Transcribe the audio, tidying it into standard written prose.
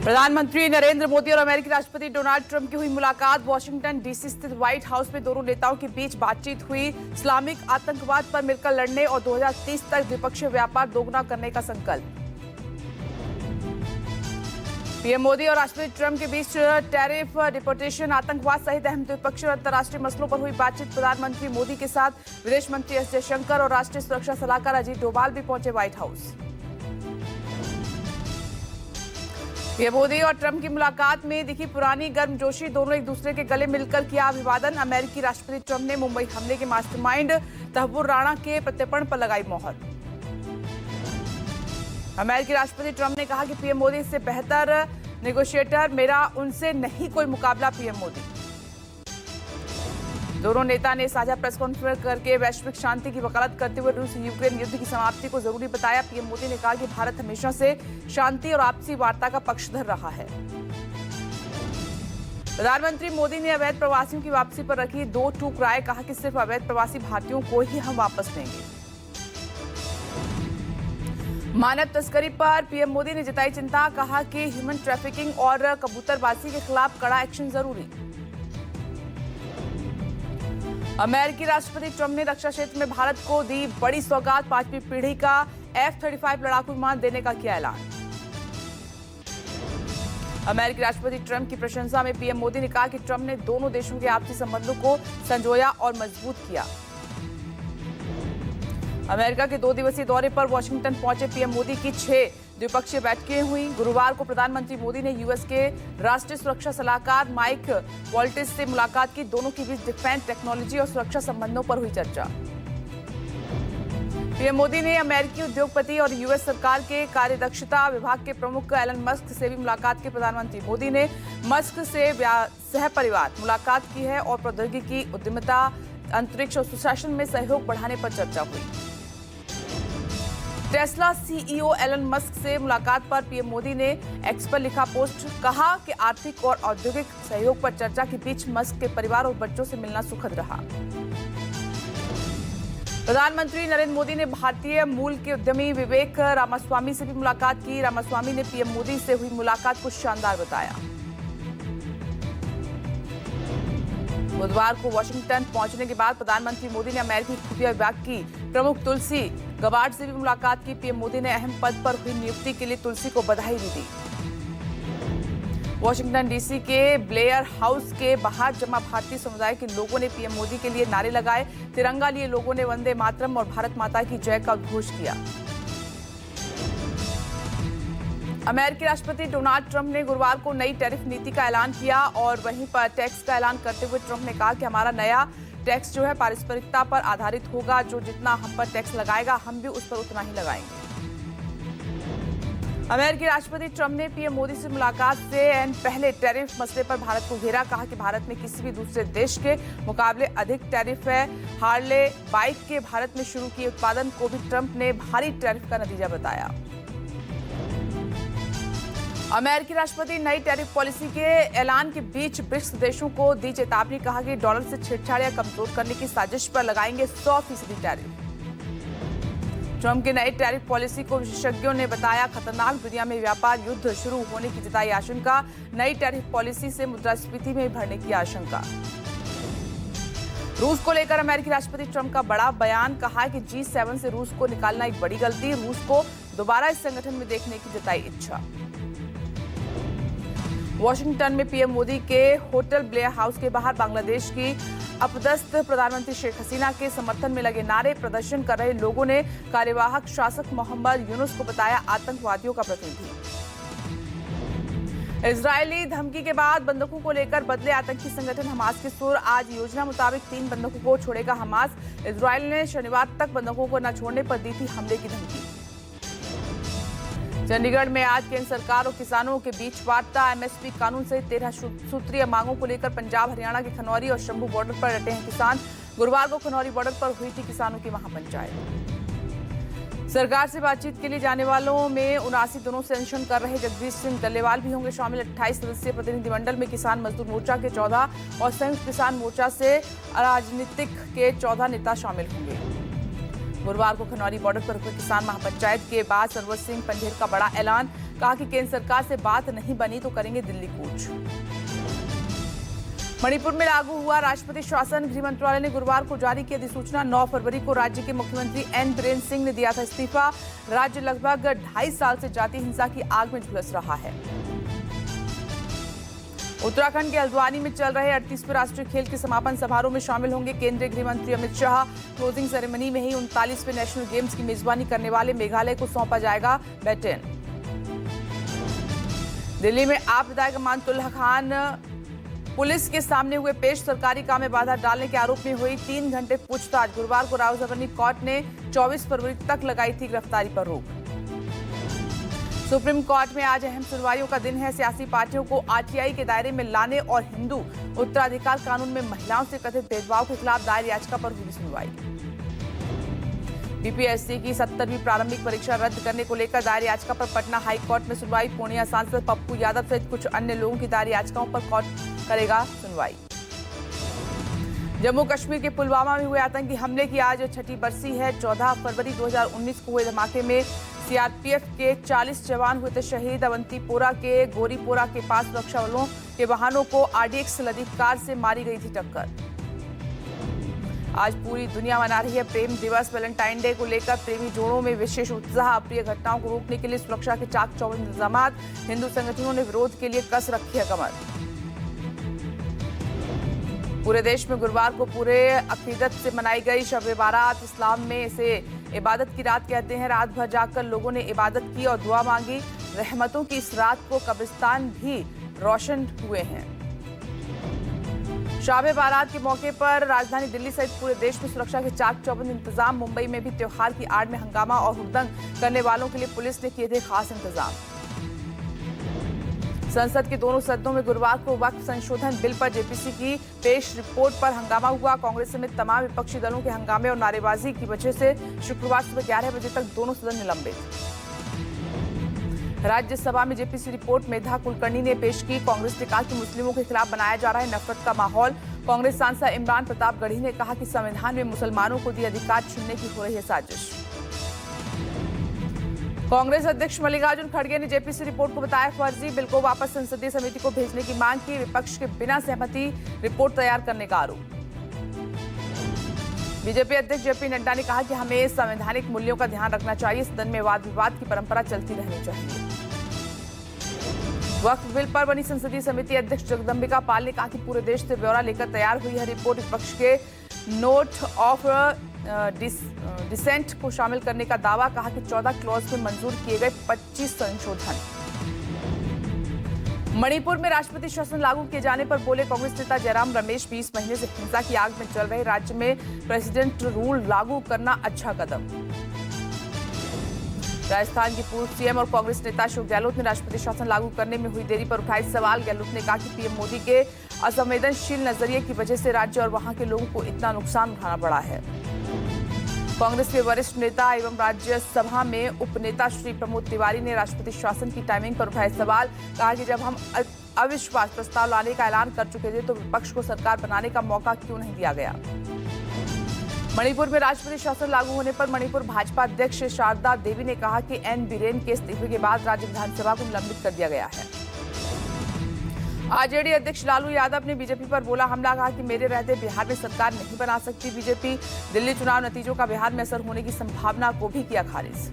प्रधानमंत्री नरेंद्र मोदी और अमेरिकी राष्ट्रपति डोनाल्ड ट्रंप की हुई मुलाकात। वॉशिंगटन डीसी स्थित व्हाइट हाउस में दोनों नेताओं के बीच बातचीत हुई। इस्लामिक आतंकवाद पर मिलकर लड़ने और 2030 तक द्विपक्षीय व्यापार दोगुना करने का संकल्प। पीएम मोदी और राष्ट्रपति ट्रंप के बीच टैरिफ, डिपोर्टेशन, आतंकवाद सहित अहम द्विपक्षीय और अंतर्राष्ट्रीय मसलों पर हुई बातचीत। प्रधानमंत्री मोदी के साथ विदेश मंत्री एस जयशंकर और राष्ट्रीय सुरक्षा सलाहकार अजीत डोभाल भी पहुंचे व्हाइट हाउस। पीएम मोदी और ट्रंप की मुलाकात में दिखी पुरानी गर्मजोशी। दोनों एक दूसरे के गले मिलकर किया अभिवादन। अमेरिकी राष्ट्रपति ट्रंप ने मुंबई हमले के मास्टरमाइंड तहव्वुर राणा के प्रत्यर्पण पर लगाई मोहर। अमेरिकी राष्ट्रपति ट्रंप ने कहा कि पीएम मोदी से बेहतर नेगोशिएटर, मेरा उनसे नहीं कोई मुकाबला। पीएम मोदी। दोनों नेता ने साझा प्रेस कॉन्फ्रेंस करके वैश्विक शांति की वकालत करते हुए रूस यूक्रेन युद्ध की समाप्ति को जरूरी बताया। पीएम मोदी ने कहा कि भारत हमेशा से शांति और आपसी वार्ता का पक्षधर रहा है। प्रधानमंत्री मोदी ने अवैध प्रवासियों की वापसी पर रखी दो टूक राय। कहा कि सिर्फ अवैध प्रवासी भारतीयों को ही हम वापस लेंगे। मानव तस्करी पर पीएम मोदी ने जताई चिंता। कहा कि ह्यूमन ट्रैफिकिंग और कबूतरबाजी के खिलाफ कड़ा एक्शन जरूरी। अमेरिकी राष्ट्रपति ट्रंप ने रक्षा क्षेत्र में भारत को दी बड़ी सौगात। 5वीं पीढ़ी का F-35 लड़ाकू विमान देने का किया ऐलान। अमेरिकी राष्ट्रपति ट्रंप की प्रशंसा में पीएम मोदी ने कहा कि ट्रंप ने दोनों देशों के आपसी संबंधों को संजोया और मजबूत किया। अमेरिका के 2 दिवसीय दौरे पर वॉशिंगटन पहुंचे पीएम मोदी की 6 द्विपक्षीय बैठकें हुई। गुरुवार को प्रधानमंत्री मोदी ने यूएस के राष्ट्रीय सुरक्षा सलाहकार माइक वॉल्टिस से मुलाकात की। दोनों के बीच डिफेंस, टेक्नोलॉजी और सुरक्षा संबंधों पर हुई चर्चा। पीएम मोदी ने अमेरिकी उद्योगपति और यूएस सरकार के कार्यदक्षता विभाग के प्रमुख एलन मस्क से भी मुलाकात की। प्रधानमंत्री मोदी ने मस्क से सहपरिवार मुलाकात की है और प्रौद्योगिकी, उद्यमिता, अंतरिक्ष और सुशासन में सहयोग बढ़ाने पर चर्चा हुई। टेस्ला सीईओ एलन मस्क से मुलाकात पर पीएम मोदी ने एक्स पर लिखा पोस्ट। कहा कि आर्थिक और औद्योगिक सहयोग पर चर्चा के बीच मस्क के परिवार और बच्चों से मिलना सुखद रहा। प्रधानमंत्री नरेंद्र मोदी ने भारतीय मूल के उद्यमी विवेक रामास्वामी से भी मुलाकात की। रामास्वामी ने पीएम मोदी से हुई मुलाकात को शानदार बताया। बुधवार को वॉशिंगटन पहुंचने के बाद प्रधानमंत्री मोदी ने अमेरिकी खुफिया विभाग की प्रमुख तुलसी गबार्ड से भी मुलाकात की। पीएम मोदी ने अहम पद पर हुई नियुक्ति के लिए तुलसी को बधाई भी दी। वॉशिंगटन डीसी के ब्लेयर हाउस के बाहर जमा भारतीय समुदाय के लोगों ने पीएम मोदी के लिए नारे लगाए। तिरंगा लिए लोगों ने वंदे मातरम और भारत माता की जय का उद्घोष किया। अमेरिकी राष्ट्रपति डोनाल्ड ट्रंप ने गुरुवार को नई टैरिफ नीति का ऐलान किया और वहीं पर टैक्स का ऐलान करते हुए ट्रंप ने कहा कि हमारा नया टैक्स जो है पारस्परिकता पर आधारित होगा। जो जितना हम पर टैक्स लगाएगा हम भी उस पर उतना ही लगाएंगे। अमेरिकी राष्ट्रपति ट्रंप ने पीएम मोदी से मुलाकात से पहले टैरिफ मसले पर भारत को घेरा। कहा कि भारत में किसी भी दूसरे देश के मुकाबले अधिक टैरिफ है। हार्ले बाइक के भारत में शुरू किए उत्पादन को भी ट्रंप ने भारी टैरिफ का नतीजा बताया। अमेरिकी राष्ट्रपति नई टैरिफ पॉलिसी के ऐलान के बीच ब्रिक्स देशों को दी चेतावनी। कहा कि डॉलर से छेड़छाड़ कमजोर करने की साजिश पर लगाएंगे 100% टैरिफ। ट्रंप की नई टैरिफ पॉलिसी को विशेषज्ञों ने बताया खतरनाक। दुनिया में व्यापार युद्ध शुरू होने की जताई आशंका। नई टैरिफ पॉलिसी से मुद्रास्फीति में बढ़ने की आशंका। रूस को लेकर अमेरिकी राष्ट्रपति ट्रंप का बड़ा बयान। कहा है कि G7 से रूस को निकालना एक बड़ी गलती। रूस को दोबारा इस संगठन में देखने की जताई इच्छा। वॉशिंगटन में पीएम मोदी के होटल ब्लेयर हाउस के बाहर बांग्लादेश की अपदस्थ प्रधानमंत्री शेख हसीना के समर्थन में लगे नारे। प्रदर्शन कर रहे लोगों ने कार्यवाहक शासक मोहम्मद यूनुस को बताया आतंकवादियों का प्रतिनिधि। इजरायली धमकी के बाद बंधकों को लेकर बदले आतंकी संगठन हमास के सुर। आज योजना मुताबिक 3 बंधकों को छोड़ेगा हमास। इजरायल ने शनिवार तक बंधकों को न छोड़ने पर दी थी हमले की धमकी। चंडीगढ़ में आज केंद्र सरकार और किसानों के बीच वार्ता। एमएसपी कानून सहित 13 सूत्रीय मांगों को लेकर पंजाब हरियाणा के खनौरी और शंभू बॉर्डर पर डटे हैं किसान। गुरुवार को खनौरी बॉर्डर पर हुई थी किसानों की महापंचायत। सरकार से बातचीत के लिए जाने वालों में 79 दिनों से अनशन कर रहे जगदीश सिंह डल्लेवाल भी होंगे शामिल। 28 सदस्यीय प्रतिनिधिमंडल में किसान मजदूर मोर्चा के 14 और संयुक्त किसान मोर्चा से राजनीतिक के 14 नेता शामिल होंगे। गुरुवार को खनौरी बॉर्डर पर हुए किसान महापंचायत के बाद सरवर सिंह पंढेर का बड़ा ऐलान, कहा कि केंद्र सरकार से बात नहीं बनी तो करेंगे दिल्ली कूच। मणिपुर में लागू हुआ राष्ट्रपति शासन, गृह मंत्रालय ने गुरुवार को जारी की अधिसूचना। 9 फरवरी को राज्य के मुख्यमंत्री एन बीरेन सिंह ने दिया था इस्तीफा। राज्य लगभग 2.5 साल से जातीय हिंसा की आग में झुलस रहा है। उत्तराखंड के हल्द्वानी में चल रहे 38वें राष्ट्रीय खेल के समापन समारोह में शामिल होंगे केंद्रीय गृह मंत्री अमित शाह। क्लोजिंग सेरेमनी में ही 39वें नेशनल गेम्स की मेजबानी करने वाले मेघालय को सौंपा जाएगा बैटन। दिल्ली में आप विधायक अमानतुल्लाह खान पुलिस के सामने हुए पेश, सरकारी काम में बाधा डालने के आरोप में हुई 3 घंटे पूछताछ। गुरुवार को रावजबनी कोर्ट ने 24 फरवरी तक लगाई थी गिरफ्तारी पर रोक। सुप्रीम कोर्ट में आज अहम सुनवाइयों का दिन है। सियासी पार्टियों को आरटीआई के दायरे में लाने और हिंदू उत्तराधिकार कानून में महिलाओं से कथित भेदभाव के खिलाफ दायर याचिका पर हुई सुनवाई। बीपीएससी की 70वीं प्रारंभिक परीक्षा रद्द करने को लेकर दायर याचिका पर पटना हाई कोर्ट में सुनवाई। पूर्णिया सांसद पप्पू यादव सहित कुछ अन्य लोगों की दायर याचिकाओं पर कोर्ट करेगा सुनवाई। जम्मू कश्मीर के पुलवामा में हुए आतंकी हमले की आज 6ठी बरसी है। 14 फरवरी 2019 को हुए धमाके में सीआरपीएफ के 40 जवान हुए थे शहीद। अवंतीपोरा के गोरीपोरा के पास सुरक्षा बलों के वाहनों को आरडीएक्स लदी कार से मारी गई थी टक्कर। आज पूरी दुनिया मना रही है प्रेम दिवस। वैलेंटाइन डे को लेकर प्रेमी जोड़ों में विशेष उत्साह। अप्रिय घटनाओं को रोकने के लिए सुरक्षा के चाक चौबंद इंतजाम। हिंदू संगठनों ने विरोध के लिए कस रखी है कमर। पूरे देश में गुरुवार को पूरे अकीदत से मनाई गई शब बारात। इस्लाम में इसे इबादत की रात कहते हैं। रात भर जागकर लोगों ने इबादत की और दुआ मांगी। रहमतों की इस रात को कब्रिस्तान भी रोशन हुए हैं। शब बारात के मौके पर राजधानी दिल्ली सहित पूरे देश में सुरक्षा के चाक चौबंद इंतजाम। मुंबई में भी त्योहार की आड़ में हंगामा और हुड़दंग करने वालों के लिए पुलिस ने किए थे खास इंतजाम। संसद के दोनों सदनों में गुरुवार को वक्फ संशोधन बिल पर जेपीसी की पेश रिपोर्ट पर हंगामा हुआ। कांग्रेस समेत तमाम विपक्षी दलों के हंगामे और नारेबाजी की वजह से शुक्रवार सुबह 11 बजे तक दोनों सदन निलंबित। राज्यसभा में जेपीसी रिपोर्ट मेधा कुलकर्णी ने पेश की। कांग्रेस ने कहा कि मुस्लिमों के खिलाफ बनाया जा रहा है नफरत का माहौल। कांग्रेस सांसद इमरान प्रताप गढ़ी ने कहा कि संविधान में मुसलमानों को दिए अधिकार छीनने की हो रही है साजिश। कांग्रेस अध्यक्ष मल्लिकार्जुन खड़गे ने जेपीसी रिपोर्ट को बताया फर्जी। बिल को वापस संसदीय समिति को भेजने की मांग की। विपक्ष के बिना सहमति रिपोर्ट तैयार करने का आरोप। बीजेपी अध्यक्ष जेपी नड्डा ने कहा कि हमें संवैधानिक मूल्यों का ध्यान रखना चाहिए। सदन में वाद विवाद की परंपरा चलती रहनी चाहिए। वक्फ बिल पर बनी संसदीय समिति अध्यक्ष जगदंबिका पाल ने कहा कि पूरे देश से ब्यौरा लेकर तैयार हुई है रिपोर्ट। विपक्ष के नोट ऑफ डिसेंट को शामिल करने का दावा। कहा कि 14 क्लॉज में मंजूर किए गए 25 संशोधन। मणिपुर में राष्ट्रपति शासन लागू किए जाने पर बोले कांग्रेस नेता जयराम रमेश। 20 महीने से हिंसा की आग में चल रहे राज्य में प्रेसिडेंट रूल लागू करना अच्छा कदम। राजस्थान की पूर्व सीएम और कांग्रेस नेता अशोक गहलोत ने राष्ट्रपति शासन लागू करने में हुई देरी पर उठाए सवाल। गहलोत ने कहा कि पीएम मोदी के असंवेदनशील नजरिए की वजह से राज्य और वहां के लोगों को इतना नुकसान उठाना पड़ा है। कांग्रेस के वरिष्ठ नेता एवं राज्यसभा में उपनेता श्री प्रमोद तिवारी ने राष्ट्रपति शासन की टाइमिंग पर उठाए सवाल। कहा कि जब हम अविश्वास प्रस्ताव लाने का ऐलान कर चुके थे तो विपक्ष को सरकार बनाने का मौका क्यों नहीं दिया गया। मणिपुर में राष्ट्रपति शासन लागू होने पर मणिपुर भाजपा अध्यक्ष शारदा देवी ने कहा कि एन बीरेन के इस्तीफे के बाद राज्य विधानसभा को निलंबित कर दिया गया है। आरजेडी अध्यक्ष लालू यादव ने बीजेपी पर बोला हमला। कहा कि मेरे रहते बिहार में सरकार नहीं बना सकती बीजेपी। दिल्ली चुनाव नतीजों का बिहार में असर होने की संभावना को भी किया खारिज।